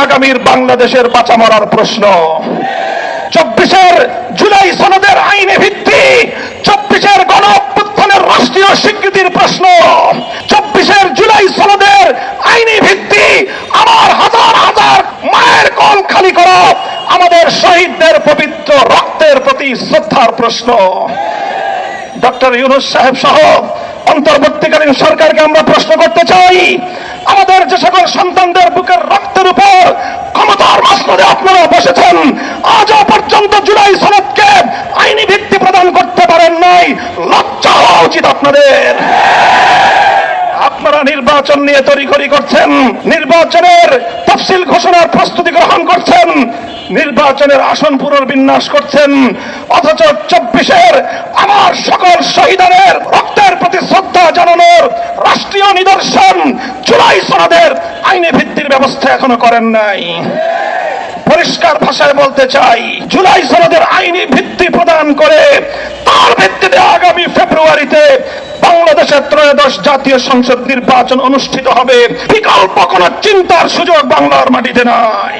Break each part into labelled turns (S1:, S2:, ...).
S1: আগামীর বাংলাদেশের বাঁচা মরার প্রশ্ন। 24-এর জুলাই সনদের আইনি ভিত্তি, 24-এর গণ অভ্যুত্থানের রাষ্ট্রীয় স্বীকৃতির প্রশ্ন, 24-এর জুলাই সনদের আইনি ভিত্তি আমার হাজার হাজার মায়ের কোল খালি করা আমাদের শহীদদের পবিত্র রক্তের প্রতি শ্রদ্ধার প্রশ্ন। ডক্টর ইউনূস সাহেব সহ অন্তর্বর্তীকালীন সরকারকে আমরা প্রশ্ন করতে চাই, আমাদের যে সকল সন্তানদের বুকের রক্তের উপর ক্ষমতার মাসনদে আপনারা বসেছেন, আজও পর্যন্ত জুলাই সনদকে আইনি ভিত্তি প্রদান করতে পারেন নাই। লজ্জা হওয়া উচিত আপনাদের। আপনারা নির্বাচন নিয়ে তড়িঘড়ি করছেন, নির্বাচনের তফসিল ঘোষণার প্রস্তুতি গ্রহণ করছেন, নির্বাচনের আসন পুনর্বিন্যাস করছেন, অথচ 24-এর আমার সকল শহীদের রক্তের প্রতি শ্রদ্ধা জানানোর রাষ্ট্রীয় নিদর্শন জুলাই সনদের আইনি ভিত্তির ব্যবস্থা এখনো করেন নাই। পরিষ্কার ভাষায় বলতে চাই, জুলাই সনদের আইনি ভিত্তি প্রদান করে তার ভিত্তিতে আগামী ফেব্রুয়ারিতে বাংলাদেশের 13শ জাতীয় সংসদ নির্বাচন অনুষ্ঠিত হবে। বিকল্প কোন চিন্তার সুযোগ বাংলার মাটিতে নাই।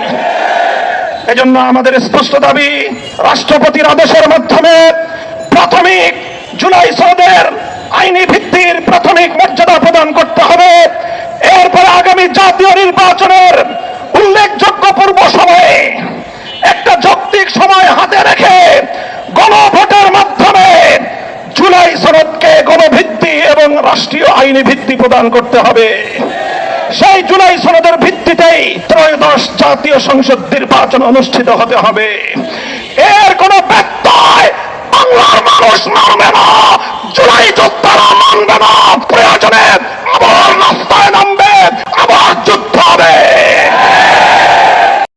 S1: এজন্য আমাদের স্পষ্ট দাবি, রাষ্ট্রপতির আদেশের মাধ্যমে প্রাথমিক জুলাই সনদের আইনি ভিত্তির প্রাথমিক মর্যাদা প্রদান করতে হবে। এরপরে আগামী জাতীয় নির্বাচনের উল্লেখযোগ্য পূর্ব সময়ে একটা যৌক্তিক সময় হাতে রেখে গণভোটের মাধ্যমে জুলাই সনদকে গণভিত্তি এবং রাষ্ট্রীয় আইনি ভিত্তি প্রদান করতে হবে। সেই জুলাই সনদের ভিত্তিতেই 13শ জাতীয় সংসদ নির্বাচন অনুষ্ঠিত হতে হবে। এর কোন ব্যত্যয় বাংলার মানুষ মানবে না, জুলাই যোদ্ধারা মানবে না। প্রয়োজনে আবার রাস্তা